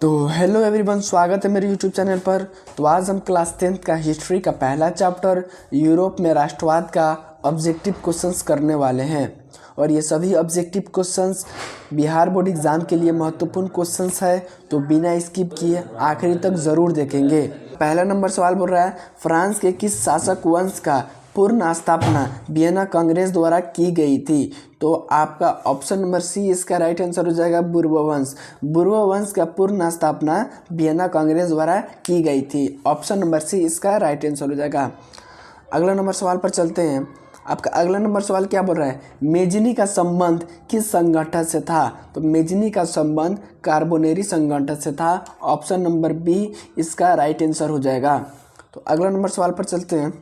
तो hello everyone, स्वागत है मेरे यूट्यूब चैनल पर। तो आज हम क्लास 10th का हिस्ट्री का पहला चैप्टर यूरोप में राष्ट्रवाद का ऑब्जेक्टिव क्वेश्चंस करने वाले हैं। और ये सभी objective questions Bihar board exam के लिए महत्वपूर्ण क्वेश्चंस है, तो बिना स्किप किए आखिरी तक ज़रूर देखेंगे। पहला नंबर सवाल बोल रहा है, फ्रांस के किस शासक वंश का पूर्ण स्थापना वियना कांग्रेस द्वारा की गई थी? तो आपका ऑप्शन नंबर सी इसका राइट आंसर हो जाएगा, बुर्बोवंश। बुर्बोवंश का पूर्ण स्थापना वियना कांग्रेस द्वारा की गई थी। ऑप्शन नंबर सी इसका राइट आंसर हो जाएगा। अगला नंबर सवाल पर चलते हैं। आपका अगला नंबर सवाल क्या बोल रहा है, मेजनी का संबंध किस संगठन से था? तो मेजनी का संबंध कार्बोनेरी संगठन से था। ऑप्शन नंबर बी इसका राइट आंसर हो जाएगा। तो अगला नंबर सवाल पर चलते हैं।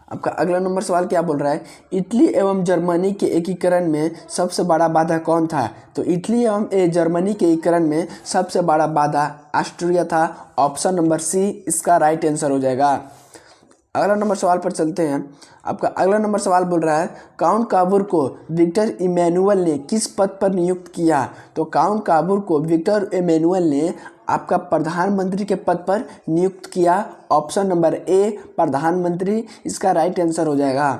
आपका अगला नंबर सवाल क्या बोल रहा है, इटली एवं जर्मनी के एकीकरण में सबसे बड़ा बाधा कौन था? तो इटली एवं जर्मनी के एकीकरण में सबसे बड़ा बाधा ऑस्ट्रिया था। ऑप्शन नंबर सी इसका राइट आंसर हो जाएगा। अगला नंबर सवाल पर चलते हैं। आपका अगला नंबर सवाल बोल रहा है, काउंट काबूर को विक्टर इमैनुअल ने किस पद पर नियुक्त किया? तो काउंट काबूर को विक्टर इमैनुअल ने आपका प्रधानमंत्री के पद पर नियुक्त किया। ऑप्शन नंबर ए प्रधानमंत्री इसका राइट आंसर हो जाएगा।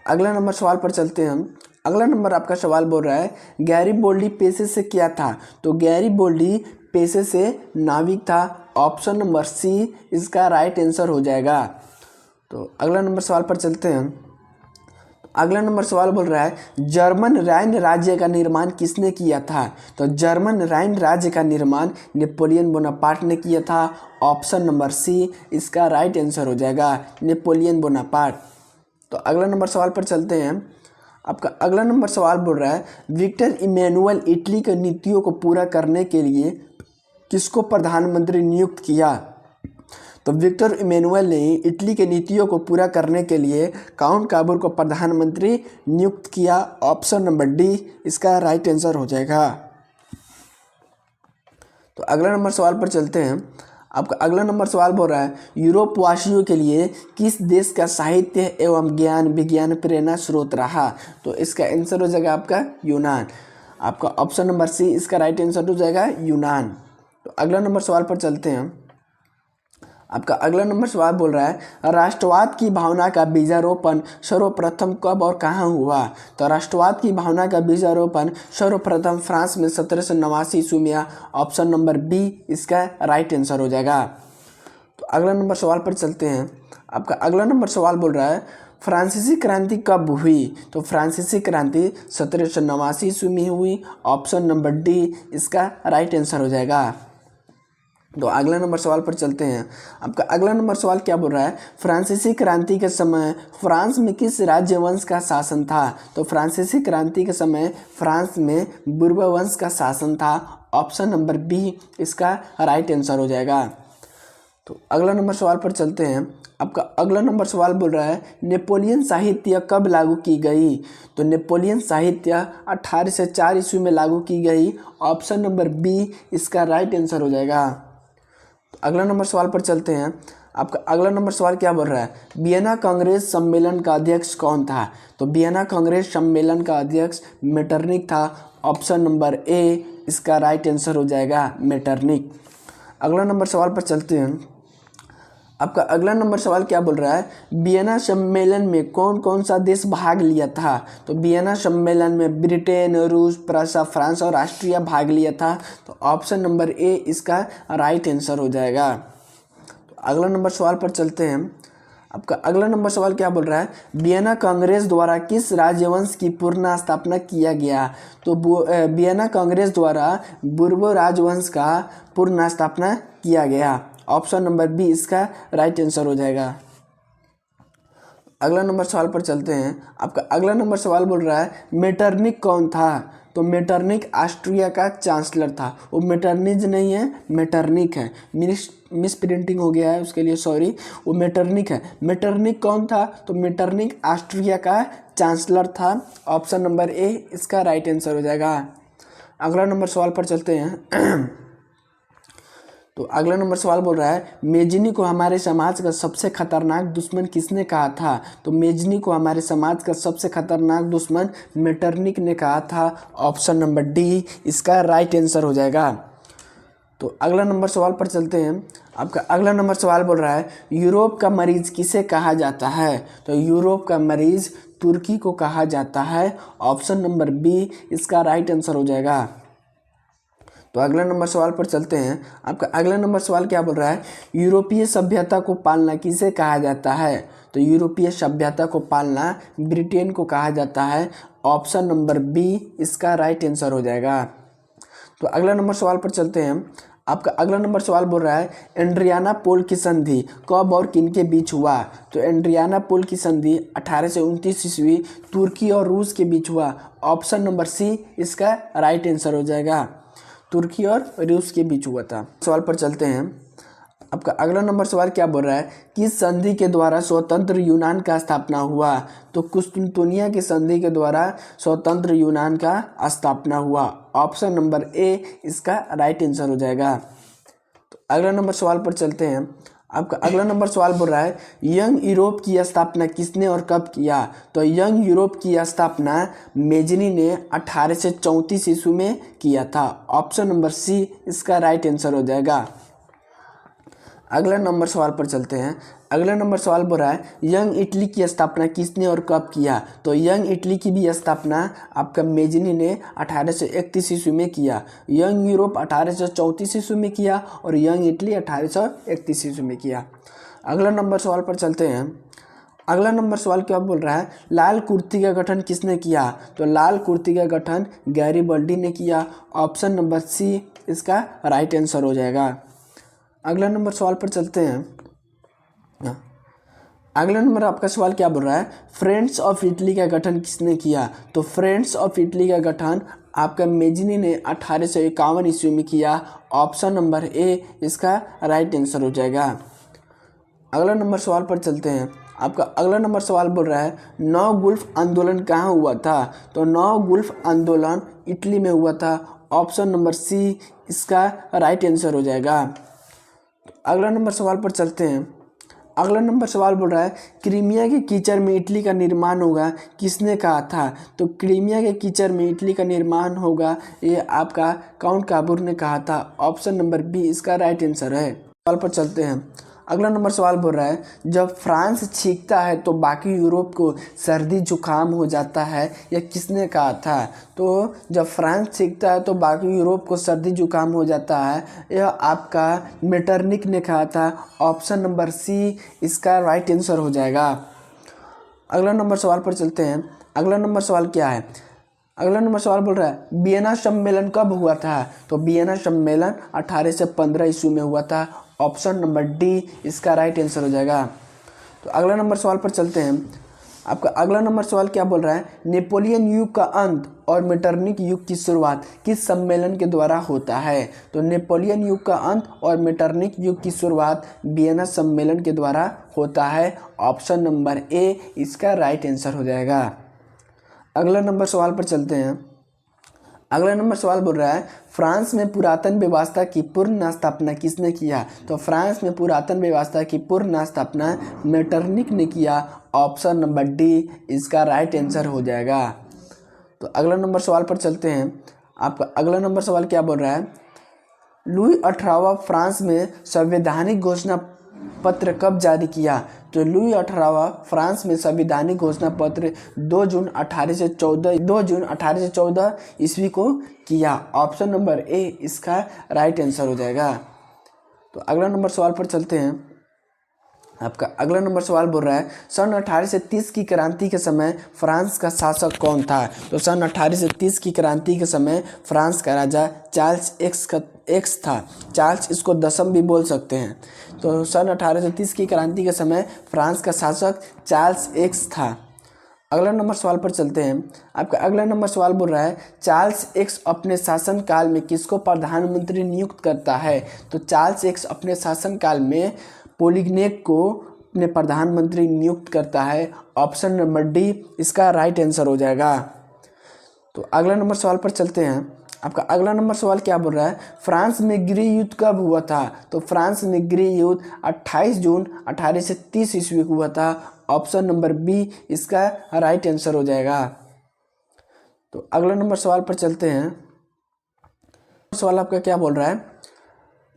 अगला नंबर सवाल पर चलते हैं हम। अगला नंबर आपका सवाल बोल रहा है, गैरीबोल्डी पेशे से क्या था? तो गैरीबोल्डी पेशे से नाविक था। ऑप्शन नंबर सी इसका राइट आंसर हो जाएगा। तो अगला नंबर सवाल पर चलते हैं। अगला नंबर सवाल बोल रहा है, जर्मन राइन राज्य का निर्माण किसने किया था? तो जर्मन राइन राज्य का निर्माण नेपोलियन बोनापार्ट ने किया था। ऑप्शन नंबर सी इसका राइट आंसर हो जाएगा, नेपोलियन बोनापार्ट। तो अगला नंबर सवाल पर चलते हैं। आपका अगला नंबर सवाल बोल रहा है, विक्टर इमैनुअल इटली की नीतियों को पूरा करने के लिए किसको प्रधानमंत्री नियुक्त किया? तो विक्टर इमैनुअल ने इटली के नीतियों को पूरा करने के लिए काउंट काबूर को प्रधानमंत्री नियुक्त किया। ऑप्शन नंबर डी इसका राइट आंसर हो जाएगा। तो अगला नंबर सवाल पर चलते हैं। आपका अगला नंबर सवाल बोल रहा है, यूरोप वासियों के लिए किस देश का साहित्य एवं ज्ञान विज्ञान प्रेरणा स्रोत रहा? तो इसका आंसर हो जाएगा आपका यूनान। आपका ऑप्शन नंबर सी इसका राइट आंसर हो जाएगा, यूनान। तो अगला नंबर सवाल पर चलते हैं। आपका अगला नंबर सवाल बोल रहा है, राष्ट्रवाद की भावना का बीजारोपण सर्वप्रथम कब और कहाँ हुआ? तो राष्ट्रवाद की भावना का बीजारोपण सर्वप्रथम फ्रांस में 1789 ईस्वी में। ऑप्शन नंबर बी इसका राइट आंसर हो जाएगा। तो अगला नंबर सवाल पर चलते हैं। आपका अगला नंबर सवाल बोल रहा है, फ्रांसीसी क्रांति कब हुई? तो फ्रांसीसी क्रांति 1789 ईस्वी में हुई। ऑप्शन नंबर डी इसका राइट आंसर हो जाएगा। तो अगला नंबर सवाल पर चलते हैं। आपका अगला नंबर सवाल क्या बोल रहा है, फ्रांसीसी क्रांति के समय फ्रांस में किस राज्यवंश का शासन था? तो फ्रांसीसी क्रांति के समय फ्रांस में बुर्बोवंश का शासन था। ऑप्शन नंबर बी इसका राइट आंसर हो जाएगा। तो अगला नंबर सवाल पर चलते हैं। आपका अगला नंबर सवाल बोल रहा है, नेपोलियन साहित्य कब लागू की गई? तो नेपोलियन साहित्य 1804 ईस्वी में लागू की गई। ऑप्शन नंबर बी इसका राइट आंसर हो जाएगा। तो अगला नंबर सवाल पर चलते हैं। आपका अगला नंबर सवाल क्या बोल रहा है, वियना कांग्रेस सम्मेलन का अध्यक्ष कौन था? तो वियना कांग्रेस सम्मेलन का अध्यक्ष मेटरनिक था। ऑप्शन नंबर ए इसका राइट आंसर हो जाएगा, मेटरनिक। अगला नंबर सवाल पर चलते हैं। आपका अगला नंबर सवाल क्या बोल रहा है, वियना सम्मेलन में कौन कौन सा देश भाग लिया था? तो वियना सम्मेलन में ब्रिटेन, रूस, प्रसा, फ्रांस और ऑस्ट्रिया भाग लिया था। तो ऑप्शन नंबर ए इसका राइट आंसर हो जाएगा। तो अगला नंबर सवाल पर चलते हैं। आपका अगला नंबर सवाल क्या बोल रहा है, वियना कांग्रेस द्वारा किस राजवंश की पूर्ण स्थापना किया गया? तो वियना कांग्रेस द्वारा बुर्बो राजवंश का पूर्ण स्थापना किया गया। ऑप्शन नंबर बी इसका राइट आंसर हो जाएगा। अगला नंबर सवाल पर चलते हैं। आपका अगला नंबर सवाल बोल रहा है, मेटरनिक कौन था? तो मेटरनिक ऑस्ट्रिया का चांसलर था। वो मेटरनिज नहीं है, मेटरनिक है। मिस प्रिंटिंग हो गया है, उसके लिए सॉरी। वो मेटरनिक है। मेटरनिक कौन था? तो मेटरनिक ऑस्ट्रिया का चांसलर था। ऑप्शन नंबर ए इसका राइट आंसर हो जाएगा। अगला नंबर सवाल पर चलते हैं। तो अगला नंबर सवाल बोल रहा है, मेजनी को हमारे समाज का सबसे खतरनाक दुश्मन किसने कहा था? तो मेजनी को हमारे समाज का सबसे खतरनाक दुश्मन मेटरनिक ने कहा था। ऑप्शन नंबर डी इसका राइट आंसर हो जाएगा। तो अगला नंबर सवाल पर चलते हैं। आपका अगला नंबर सवाल बोल रहा है यूरोप का मरीज किसे कहा जाता है? तो यूरोप का मरीज तुर्की को कहा जाता है। ऑप्शन नंबर बी इसका राइट आंसर हो जाएगा। तो अगला नंबर सवाल पर चलते हैं। आपका अगला नंबर सवाल क्या बोल रहा है यूरोपीय सभ्यता को पालना किसे कहा जाता है? तो यूरोपीय सभ्यता को पालना ब्रिटेन को कहा जाता है। ऑप्शन नंबर बी इसका राइट आंसर हो जाएगा। तो अगला नंबर सवाल पर चलते हैं। आपका अगला नंबर सवाल बोल रहा है एड्रियाना पोल की संधि कब और किनके बीच हुआ? तो एड्रियाना पोल की संधि 1829 ईस्वी तुर्की और रूस के बीच हुआ। ऑप्शन नंबर सी इसका राइट आंसर हो जाएगा। तुर्की और रूस के बीच हुआ था। सवाल पर चलते हैं। आपका अगला नंबर सवाल क्या बोल रहा है किस संधि के द्वारा स्वतंत्र यूनान का स्थापना हुआ? तो कुस्तुनतुनिया की संधि के द्वारा स्वतंत्र यूनान का स्थापना हुआ। ऑप्शन नंबर ए इसका राइट आंसर हो जाएगा। तो अगला नंबर सवाल पर चलते हैं। आपका अगला नंबर सवाल बोल रहा है यंग यूरोप की स्थापना किसने और कब किया? तो यंग यूरोप की स्थापना मेजनी ने 1834 ईस्वी में किया था। ऑप्शन नंबर सी इसका राइट आंसर हो जाएगा। अगला नंबर सवाल पर चलते हैं। अगला नंबर सवाल बोल रहा है यंग इटली की स्थापना किसने और कब किया? तो यंग इटली की भी स्थापना आपका मेजनी ने 1831 ईस्वी में किया। यंग यूरोप 1834 ईस्वी में किया और यंग इटली 1831 ईस्वी में किया। अगला नंबर सवाल पर चलते हैं। अगला नंबर सवाल क्या बोल रहा है लाल कुर्ती का गठन किसने किया? तो लाल कुर्ती का गठन गैरिबल्डी ने किया। ऑप्शन नंबर सी इसका राइट आंसर हो जाएगा। अगला नंबर सवाल पर चलते हैं। अगला नंबर आपका सवाल क्या बोल रहा है फ्रेंड्स ऑफ इटली का गठन किसने किया? तो फ्रेंड्स ऑफ इटली का गठन आपका मेजनी ने 1851 ईस्वी में किया। ऑप्शन नंबर ए इसका राइट आंसर हो जाएगा। अगला नंबर सवाल पर चलते हैं। आपका अगला नंबर सवाल बोल रहा है नौ गुल्फ आंदोलन कहाँ हुआ था? तो नौ गुल्फ आंदोलन इटली में हुआ था। ऑप्शन नंबर सी इसका राइट आंसर हो जाएगा। अगला नंबर सवाल पर चलते हैं। अगला नंबर सवाल बोल रहा है क्रीमिया के कीचड़ में इटली का निर्माण होगा किसने कहा था? तो क्रीमिया के कीचड़ में इटली का निर्माण होगा ये आपका काउंट काबूर ने कहा था। ऑप्शन नंबर बी इसका राइट आंसर है। सवाल पर चलते हैं। अगला नंबर सवाल बोल रहा है जब फ्रांस छींकता है तो बाकी यूरोप को सर्दी जुकाम हो जाता है यह किसने कहा था? तो जब फ्रांस छींकता है तो बाकी यूरोप को सर्दी जुकाम हो जाता है यह आपका मेटरनिक ने कहा था। ऑप्शन नंबर सी इसका राइट आंसर हो जाएगा। अगला नंबर सवाल पर चलते हैं। अगला नंबर सवाल क्या है? अगला नंबर सवाल बोल रहा है वियना सम्मेलन कब हुआ था? तो वियना सम्मेलन 1815 ईस्वी में हुआ था। ऑप्शन नंबर डी इसका राइट आंसर हो जाएगा। तो अगला नंबर सवाल पर चलते हैं। आपका अगला नंबर सवाल क्या बोल रहा है नेपोलियन युग का अंत और मेटरनिक युग की शुरुआत किस सम्मेलन के द्वारा होता है? तो नेपोलियन युग का अंत और मेटरनिक युग की शुरुआत वियना सम्मेलन के द्वारा होता है। ऑप्शन नंबर ए इसका राइट आंसर हो जाएगा। अगला नंबर सवाल पर चलते हैं। अगला नंबर सवाल बोल रहा है फ्रांस में पुरातन व्यवस्था की पूर्ण स्थापना किसने किया? तो फ्रांस में पुरातन व्यवस्था की पूर्ण स्थापना मेटरनिक ने किया। ऑप्शन नंबर डी इसका राइट आंसर हो जाएगा। तो अगला नंबर सवाल पर चलते हैं। आपका अगला नंबर सवाल क्या बोल रहा है लुई 18वां फ्रांस में संवैधानिक घोषणा पत्र कब जारी किया? तो लुई 18वां फ्रांस में संवैधानिक घोषणा पत्र 2 जून 1814 ईस्वी को किया। ऑप्शन नंबर ए इसका राइट आंसर हो जाएगा। तो अगला नंबर सवाल पर चलते हैं। आपका अगला नंबर सवाल बोल रहा है सन 1830 की क्रांति के समय फ्रांस का शासक कौन था? तो सन 1830 की क्रांति के समय फ्रांस का राजा चार्ल्स एक्स था। चार्ल्स इसको 10वीं भी बोल सकते हैं। तो सन 1830 की क्रांति के समय फ्रांस का शासक चार्ल्स एक्स था। अगला नंबर सवाल पर चलते हैं। आपका अगला नंबर सवाल बोल रहा है चार्ल्स एक्स अपने शासनकाल में किसको प्रधानमंत्री नियुक्त करता है? तो चार्ल्स एक्स अपने शासनकाल में पोलिग्नेक को अपने प्रधानमंत्री नियुक्त करता है। ऑप्शन नंबर डी इसका राइट आंसर हो जाएगा। तो अगला नंबर सवाल पर चलते हैं। आपका अगला नंबर सवाल क्या बोल रहा है फ्रांस में गृह युद्ध कब हुआ था? तो फ्रांस में गृह युद्ध 28 जून 1830 ईस्वी को हुआ था। ऑप्शन नंबर बी इसका राइट आंसर हो जाएगा। तो अगला नंबर सवाल पर चलते हैं। सवाल आपका क्या बोल रहा है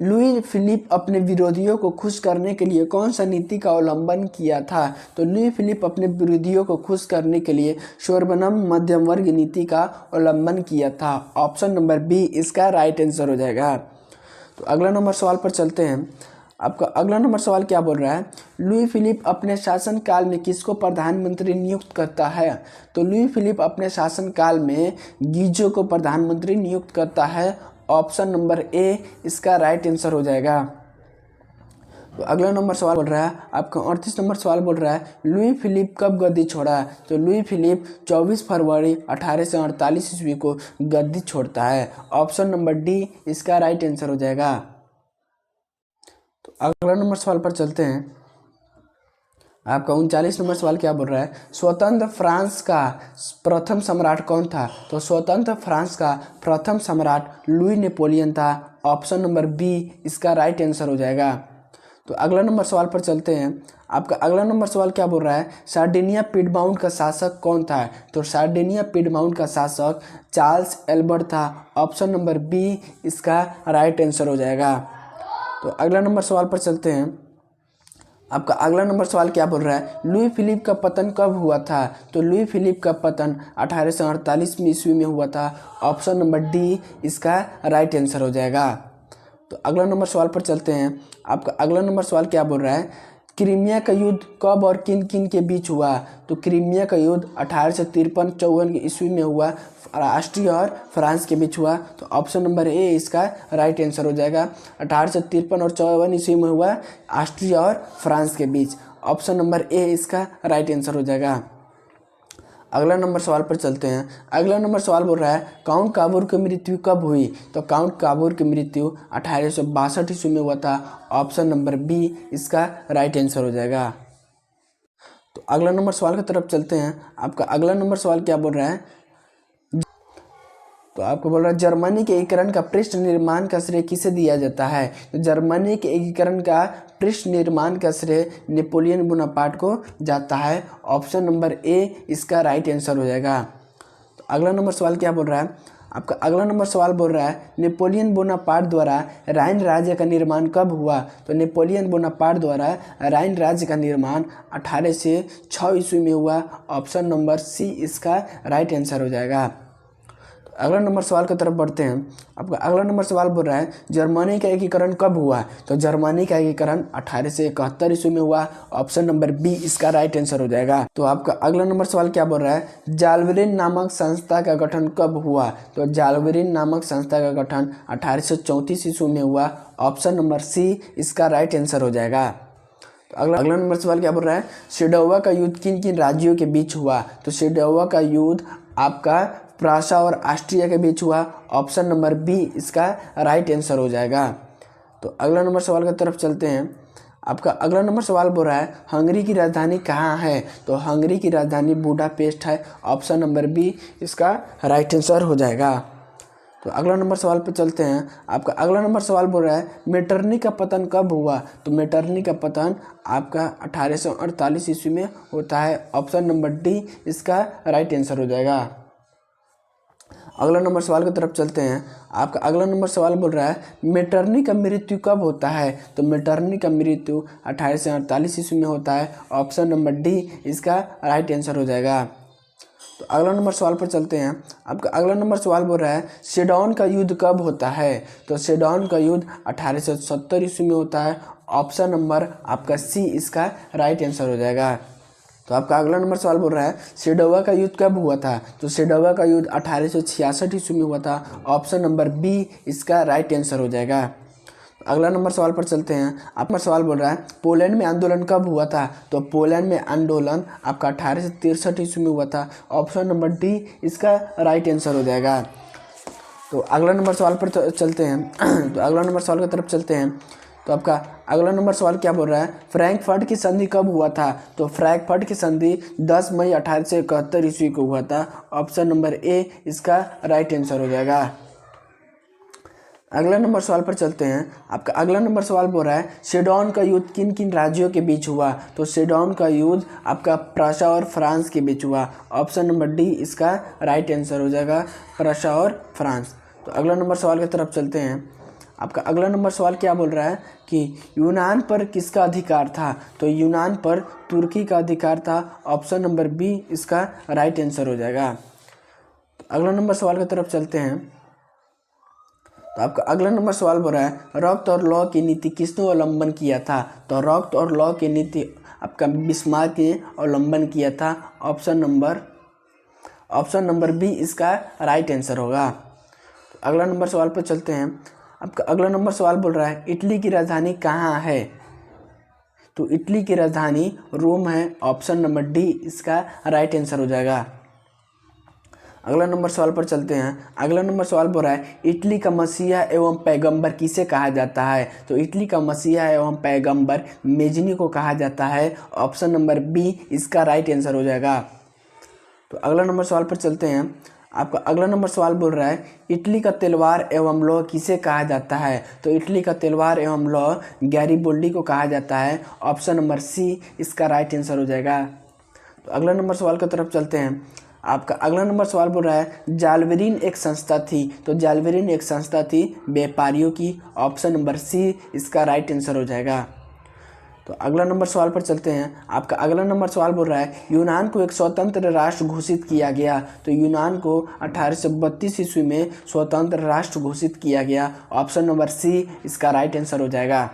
लुई फिलिप अपने विरोधियों को खुश करने के लिए कौन सा नीति का अवलंबन किया था? तो लुई फिलिप अपने विरोधियों को खुश करने के लिए शोरबनम मध्यम वर्ग नीति का अवलंबन किया था। ऑप्शन नंबर बी इसका राइट आंसर हो जाएगा। तो अगला नंबर सवाल पर चलते हैं। आपका अगला नंबर सवाल क्या बोल रहा है? लुई फिलिप अपने शासनकाल में किसको प्रधानमंत्री नियुक्त करता है? तो लुई फिलिप अपने शासनकाल में गीजो को प्रधानमंत्री नियुक्त करता है। ऑप्शन नंबर ए इसका राइट आंसर हो जाएगा। तो अगला नंबर सवाल बोल रहा है आपका 38 नंबर सवाल बोल रहा है लुई फिलिप कब गद्दी छोड़ा? तो लुई फिलिप 24 फरवरी 1848 ईस्वी को गद्दी छोड़ता है। ऑप्शन नंबर डी इसका राइट आंसर हो जाएगा। तो अगला नंबर सवाल पर चलते हैं। आपका 39 नंबर सवाल क्या बोल रहा है? स्वतंत्र फ्रांस का प्रथम सम्राट कौन था? तो स्वतंत्र फ्रांस का प्रथम सम्राट लुई नेपोलियन था। ऑप्शन नंबर बी इसका राइट आंसर हो जाएगा। तो अगला नंबर सवाल पर चलते हैं। आपका अगला नंबर सवाल क्या बोल रहा है? सार्डिनिया पिडमाउंट का शासक कौन था? तो सार्डिनिया पिडमाउंट का शासक चार्ल्स एल्बर्ट था। ऑप्शन नंबर बी इसका राइट आंसर हो जाएगा। तो अगला नंबर सवाल पर चलते हैं। आपका अगला नंबर सवाल क्या बोल रहा है? लुई फिलिप का पतन कब हुआ था? तो लुई फिलिप का पतन 1848 ईस्वी में हुआ था। ऑप्शन नंबर डी इसका राइट आंसर हो जाएगा। तो अगला नंबर सवाल पर चलते हैं। आपका अगला नंबर सवाल क्या बोल रहा है? क्रीमिया का युद्ध कब और किन किन के बीच हुआ? तो क्रीमिया का युद्ध 1853-54 ईस्वी में हुआ, ऑस्ट्रिया और फ्रांस के बीच हुआ। तो ऑप्शन नंबर ए इसका राइट आंसर हो जाएगा। 1853 और 54 ईस्वी में हुआ, ऑस्ट्रिया और फ्रांस के बीच। ऑप्शन नंबर ए इसका राइट आंसर हो जाएगा। अगला नंबर सवाल पर चलते हैं। अगला नंबर सवाल बोल रहा है काउंट काबूर की मृत्यु कब हुई? तो काउंट काबूर की मृत्यु 1862 ईस्वी में हुआ था। ऑप्शन नंबर बी इसका राइट आंसर हो जाएगा। तो अगला नंबर सवाल की तरफ चलते हैं। आपका अगला नंबर सवाल क्या बोल रहा है? तो आपको बोल रहा है जर्मनी के एकीकरण का पृष्ठ निर्माण का श्रेय किसे दिया जाता है? तो जर्मनी के एकीकरण का पृष्ठ निर्माण का श्रेय नेपोलियन बोनापार्ट को जाता है। ऑप्शन नंबर ए इसका राइट आंसर हो जाएगा। तो अगला नंबर सवाल क्या बोल रहा है? आपका अगला नंबर सवाल बोल रहा है नेपोलियन बोनापार्ट द्वारा राइन राज्य का निर्माण कब हुआ? तो नेपोलियन बोनापार्ट द्वारा राइन राज्य का निर्माण 1806 ईस्वी में हुआ। ऑप्शन नंबर सी इसका राइट आंसर हो जाएगा। अगला नंबर सवाल की तरफ बढ़ते हैं। आपका अगला नंबर सवाल बोल रहा है जर्मनी का एकीकरण कब हुआ? तो जर्मनी का एकीकरण 1871 ईस्वी में हुआ। ऑप्शन नंबर बी इसका राइट आंसर हो जाएगा। तो आपका अगला नंबर सवाल क्या बोल रहा है जाल्बेरिन नामक संस्था का गठन कब हुआ? तो जाल्बेरिन नामक संस्था का गठन 1834 ईस्वी में हुआ। ऑप्शन नंबर सी इसका राइट आंसर हो जाएगा। तो अगला नंबर सवाल क्या बोल रहा है सेडोवा का युद्ध किन किन राज्यों के बीच हुआ? तो सेडोवा का युद्ध आपका प्रासा और ऑस्ट्रिया के बीच हुआ। ऑप्शन नंबर बी इसका राइट आंसर हो जाएगा। तो अगला नंबर सवाल की तरफ चलते हैं। आपका अगला नंबर सवाल बोल रहा है हंगरी की राजधानी कहाँ है? तो हंगरी की राजधानी बुडापेस्ट है। ऑप्शन नंबर बी इसका राइट आंसर हो जाएगा। तो अगला नंबर सवाल पर चलते हैं। आपका अगला नंबर सवाल बोल रहा है मेटरनी का पतन कब हुआ? तो मेटरनी का पतन आपका 1848 ईस्वी में होता है। ऑप्शन नंबर डी इसका राइट आंसर हो जाएगा। अगला नंबर सवाल की तरफ चलते हैं। आपका अगला नंबर सवाल बोल रहा है मेटरनी का मृत्यु कब होता है? तो मेटरनी का मृत्यु 1848 ईस्वी में होता है। ऑप्शन नंबर डी इसका राइट आंसर हो जाएगा। तो अगला नंबर सवाल पर चलते हैं। आपका अगला नंबर सवाल बोल रहा है सेडौन का युद्ध कब होता है? तो सेडौन का युद्ध 1870 ईस्वी में होता है। ऑप्शन नंबर आपका सी इसका राइट आंसर हो जाएगा। तो आपका अगला नंबर सवाल बोल रहा है सेडोवा का युद्ध कब हुआ था? तो सेडोवा का युद्ध 1866 ईस्वी में हुआ था। ऑप्शन नंबर बी इसका राइट आंसर हो जाएगा। अगला नंबर सवाल पर चलते हैं। आपका सवाल बोल रहा है पोलैंड में आंदोलन कब हुआ था? तो पोलैंड में आंदोलन आपका 1863 ईस्वी में हुआ था। ऑप्शन नंबर डी इसका राइट आंसर हो जाएगा। तो अगला नंबर सवाल पर चलते हैं। तो अगला नंबर सवाल की तरफ चलते हैं। तो आपका अगला नंबर सवाल क्या बोल रहा है फ्रैंकफर्ट की संधि कब हुआ था? तो फ्रैंकफर्ट की संधि 10 मई 1871 ईस्वी को हुआ था। ऑप्शन नंबर ए इसका राइट आंसर हो जाएगा। अगला नंबर सवाल पर चलते हैं। आपका अगला नंबर सवाल बोल रहा है सेडौन का युद्ध किन किन राज्यों के बीच हुआ? तो सेडौन का युद्ध आपका प्रासा और फ्रांस के बीच हुआ। ऑप्शन नंबर डी इसका राइट आंसर हो जाएगा, प्रासा और फ्रांस। तो अगला नंबर सवाल की तरफ चलते हैं। आपका अगला नंबर सवाल क्या बोल रहा है कि यूनान पर किसका अधिकार था? तो यूनान पर तुर्की का अधिकार था। ऑप्शन नंबर बी इसका राइट आंसर हो जाएगा। तो अगला नंबर सवाल की तरफ चलते हैं। तो आपका अगला नंबर सवाल बोल रहा है रॉक्ट और लॉ की नीति किसने अवलंबन किया था? तो रॉक्ट और लॉ की नीति आपका बिस्मार्क ने अवलंबन किया था। ऑप्शन नंबर बी इसका राइट आंसर होगा। तो अगला नंबर सवाल पर चलते हैं। आपका अगला नंबर सवाल बोल रहा है इटली की राजधानी कहाँ है? तो इटली की राजधानी रोम है। ऑप्शन नंबर डी इसका राइट आंसर हो जाएगा। अगला नंबर सवाल पर चलते हैं। अगला नंबर सवाल बोल रहा है इटली का मसीहा एवं पैगंबर किसे कहा जाता है? तो इटली का मसीहा एवं पैगंबर मेजनी को कहा जाता है। ऑप्शन नंबर बी इसका राइट आंसर हो जाएगा। तो अगला नंबर सवाल पर चलते हैं। आपका अगला नंबर सवाल बोल रहा है इटली का तलवार एवं लौ किसे कहा जाता है? तो इटली का तलवार एवं लौ गैरिबोल्डी को कहा जाता है। ऑप्शन नंबर सी इसका राइट आंसर हो जाएगा। तो अगला नंबर सवाल की तरफ चलते हैं। आपका अगला नंबर सवाल बोल रहा है जालवेरिन एक संस्था थी। तो जालवेरिन एक संस्था थी व्यापारियों की। ऑप्शन नंबर सी इसका राइट आंसर हो जाएगा। तो अगला नंबर सवाल पर चलते हैं। आपका अगला नंबर सवाल बोल रहा है यूनान को एक स्वतंत्र राष्ट्र घोषित किया गया। तो यूनान को 1832 ईस्वी में स्वतंत्र राष्ट्र घोषित किया गया। ऑप्शन नंबर सी इसका राइट आंसर हो जाएगा।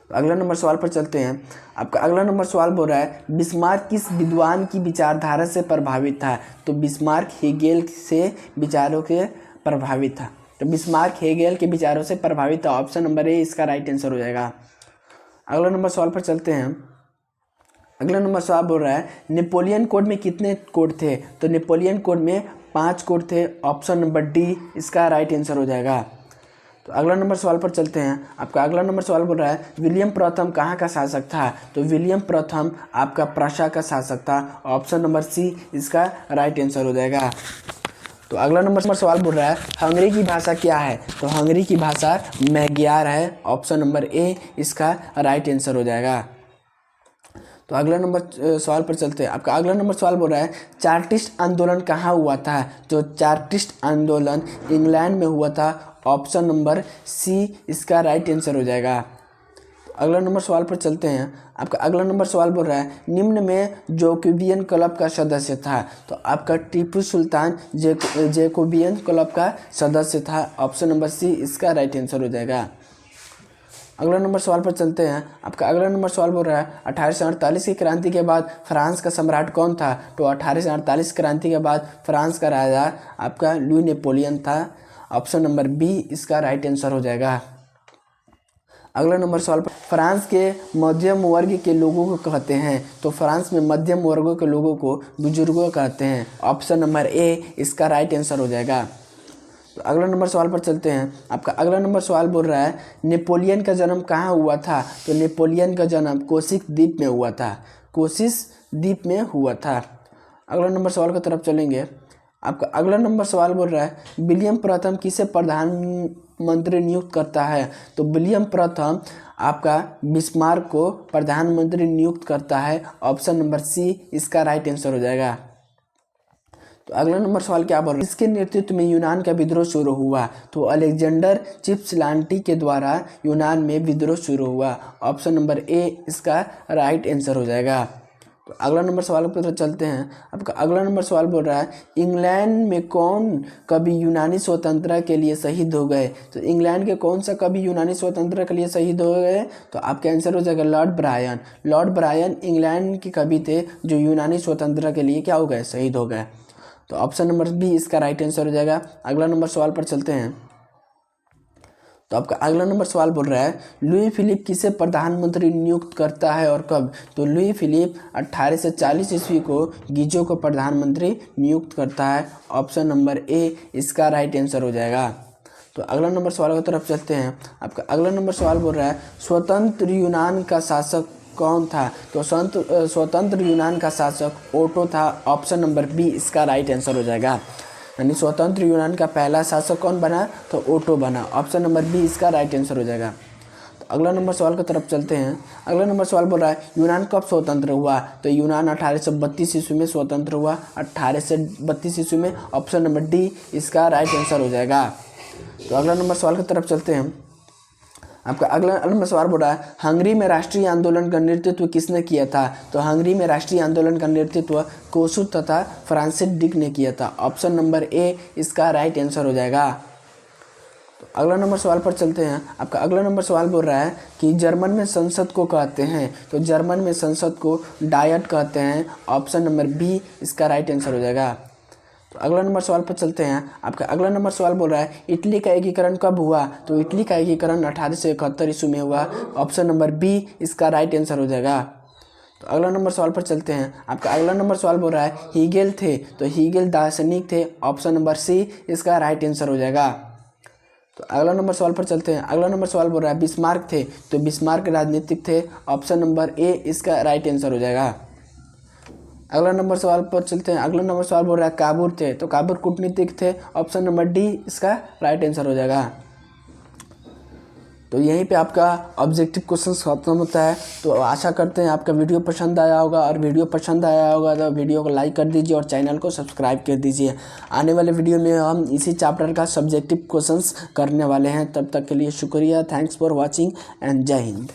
तो अगला नंबर सवाल पर चलते हैं। आपका अगला नंबर सवाल बोल रहा है बिस्मार्क किस विद्वान की विचारधारा से प्रभावित था? तो बिस्मार्क हेगेल से विचारों के प्रभावित था। तो बिस्मार्क हेगेल के विचारों से प्रभावित था। ऑप्शन नंबर ए इसका राइट आंसर हो जाएगा। अगला नंबर सवाल पर चलते हैं। अगला नंबर सवाल बोल रहा है नेपोलियन कोड में कितने कोड थे? तो नेपोलियन कोड में 5 कोड थे। ऑप्शन नंबर डी इसका राइट आंसर हो जाएगा। तो अगला नंबर सवाल पर चलते हैं। आपका अगला नंबर सवाल बोल रहा है विलियम प्रथम कहाँ का शासक था? तो विलियम प्रथम आपका प्रशा का शासक था। ऑप्शन नंबर सी इसका राइट आंसर हो जाएगा। तो अगला नंबर सवाल बोल रहा है हंगरी की भाषा क्या है? तो हंगरी की भाषा मैग्यार है। ऑप्शन नंबर ए इसका राइट आंसर हो जाएगा। तो अगला नंबर सवाल पर चलते हैं। आपका अगला नंबर सवाल बोल रहा है चार्टिस्ट आंदोलन कहाँ हुआ था? तो चार्टिस्ट आंदोलन इंग्लैंड में हुआ था। ऑप्शन नंबर सी इसका राइट आंसर हो जाएगा। अगला नंबर सवाल पर चलते हैं। आपका अगला नंबर सवाल बोल रहा है निम्न में जैकोबियन क्लब का सदस्य था? तो आपका टीपू सुल्तान जैकोबियन क्लब का सदस्य था। ऑप्शन नंबर सी इसका राइट आंसर हो जाएगा। अगला नंबर सवाल पर चलते हैं। आपका अगला नंबर सवाल बोल रहा है 1848 की क्रांति के बाद फ्रांस का सम्राट कौन था? तो 1848 क्रांति के बाद फ्रांस का राजा आपका लुई नेपोलियन था। ऑप्शन नंबर बी इसका राइट आंसर हो जाएगा। अगला नंबर सवाल पर फ्रांस के मध्यम वर्ग के लोगों को कहते हैं? तो फ्रांस में मध्यम वर्गों के लोगों को बुजुर्गों कहते हैं। ऑप्शन नंबर ए इसका राइट आंसर हो जाएगा। तो अगला नंबर सवाल पर चलते हैं। आपका अगला नंबर सवाल बोल रहा है नेपोलियन का जन्म कहाँ हुआ था? तो नेपोलियन का जन्म कोसिस द्वीप में हुआ था। कोसिस द्वीप में हुआ था। अगला नंबर सवाल की तरफ चलेंगे। आपका अगला नंबर सवाल बोल रहा है विलियम प्रथम किसे प्रधानमंत्री नियुक्त करता है? तो विलियम प्रथम आपका बिस्मार्क को प्रधानमंत्री नियुक्त करता है। ऑप्शन नंबर सी इसका राइट आंसर हो जाएगा। तो अगला नंबर सवाल क्या बोल रहा है इसके नेतृत्व में यूनान का विद्रोह शुरू हुआ? तो अलेक्जेंडर चिप्सलांटी के द्वारा यूनान में विद्रोह शुरू हुआ। ऑप्शन नंबर ए इसका राइट आंसर हो जाएगा। तो अगला नंबर सवाल पर चलते हैं। आपका अगला नंबर सवाल बोल रहा है इंग्लैंड में कौन कवि यूनानी स्वतंत्रता के लिए शहीद हो गए? तो इंग्लैंड के कौन सा कवि यूनानी स्वतंत्रता के लिए शहीद हो गए? तो आपका आंसर हो जाएगा Lord Byron. Lord Byron England के कवि थे जो यूनानी स्वतंत्रता के लिए क्या हो गए? शहीद हो गए। तो ऑप्शन नंबर बी इसका राइट आंसर हो जाएगा। अगला नंबर सवाल पर चलते हैं। तो आपका अगला नंबर सवाल बोल रहा है लुई फिलिप किसे प्रधानमंत्री नियुक्त करता है और कब? तो लुई फिलिप 1840 ईस्वी को गीजो को प्रधानमंत्री नियुक्त करता है। ऑप्शन नंबर ए इसका राइट आंसर हो जाएगा। तो अगला नंबर सवाल की तरफ चलते हैं। आपका अगला नंबर सवाल बोल रहा है स्वतंत्र यूनान का शासक कौन था? तो स्वतंत्र यूनान का शासक ओटो था। ऑप्शन नंबर बी इसका राइट आंसर हो जाएगा। यानी स्वतंत्र यूनान का पहला शासक कौन बना? तो ओटो बना। ऑप्शन नंबर बी इसका राइट आंसर हो जाएगा। तो अगला नंबर सवाल की तरफ चलते हैं। अगला नंबर सवाल बोल रहा है यूनान कब स्वतंत्र हुआ? तो यूनान 1832 ईस्वी में स्वतंत्र हुआ। 1832 ईस्वी में। ऑप्शन नंबर डी इसका राइट आंसर हो जाएगा। तो अगला नंबर सवाल की तरफ चलते हैं। आपका अगला नंबर सवाल बोल रहा है हंगरी में राष्ट्रीय आंदोलन का नेतृत्व किसने किया था। तो हंगरी में राष्ट्रीय आंदोलन का नेतृत्व कोसुत तथा फ्रांसिस डिक ने किया था। ऑप्शन नंबर ए इसका राइट आंसर हो जाएगा। तो अगला नंबर सवाल पर चलते हैं। आपका अगला नंबर सवाल बोल रहा है कि जर्मन में संसद को कहते हैं। तो जर्मन में संसद को डायट कहते हैं। ऑप्शन नंबर बी इसका राइट आंसर हो जाएगा। तो अगला नंबर सवाल पर चलते हैं। आपका अगला नंबर सवाल बोल रहा है इटली का एकीकरण कब हुआ। तो इटली का एकीकरण 1871 ईस्वी में हुआ। ऑप्शन नंबर बी इसका राइट आंसर हो जाएगा। तो अगला नंबर सवाल पर चलते हैं। आपका अगला नंबर सवाल बोल रहा है हीगेल थे। तो हीगेल दार्शनिक थे। ऑप्शन नंबर सी इसका राइट आंसर हो जाएगा। तो अगला नंबर सवाल पर चलते हैं। अगला नंबर सवाल बोल रहा है बिस्मार्क थे। तो बिस्मार्क राजनीतिक थे। ऑप्शन नंबर ए इसका राइट आंसर हो जाएगा। अगला नंबर सवाल पर चलते हैं। अगला नंबर सवाल बोल रहा है काबुर थे। तो काबुर कूटनीतिक थे। ऑप्शन नंबर डी इसका राइट आंसर हो जाएगा। तो यहीं पे आपका ऑब्जेक्टिव क्वेश्चंस खत्म होता है। तो आशा करते हैं आपका वीडियो पसंद आया होगा, और वीडियो पसंद आया होगा तो वीडियो को लाइक कर दीजिए और चैनल को सब्सक्राइब कर दीजिए। आने वाले वीडियो में हम इसी चैप्टर का सब्जेक्टिव क्वेश्चंस करने वाले हैं। तब तक के लिए शुक्रिया। थैंक्स फॉर वॉचिंग एंड जय हिंद।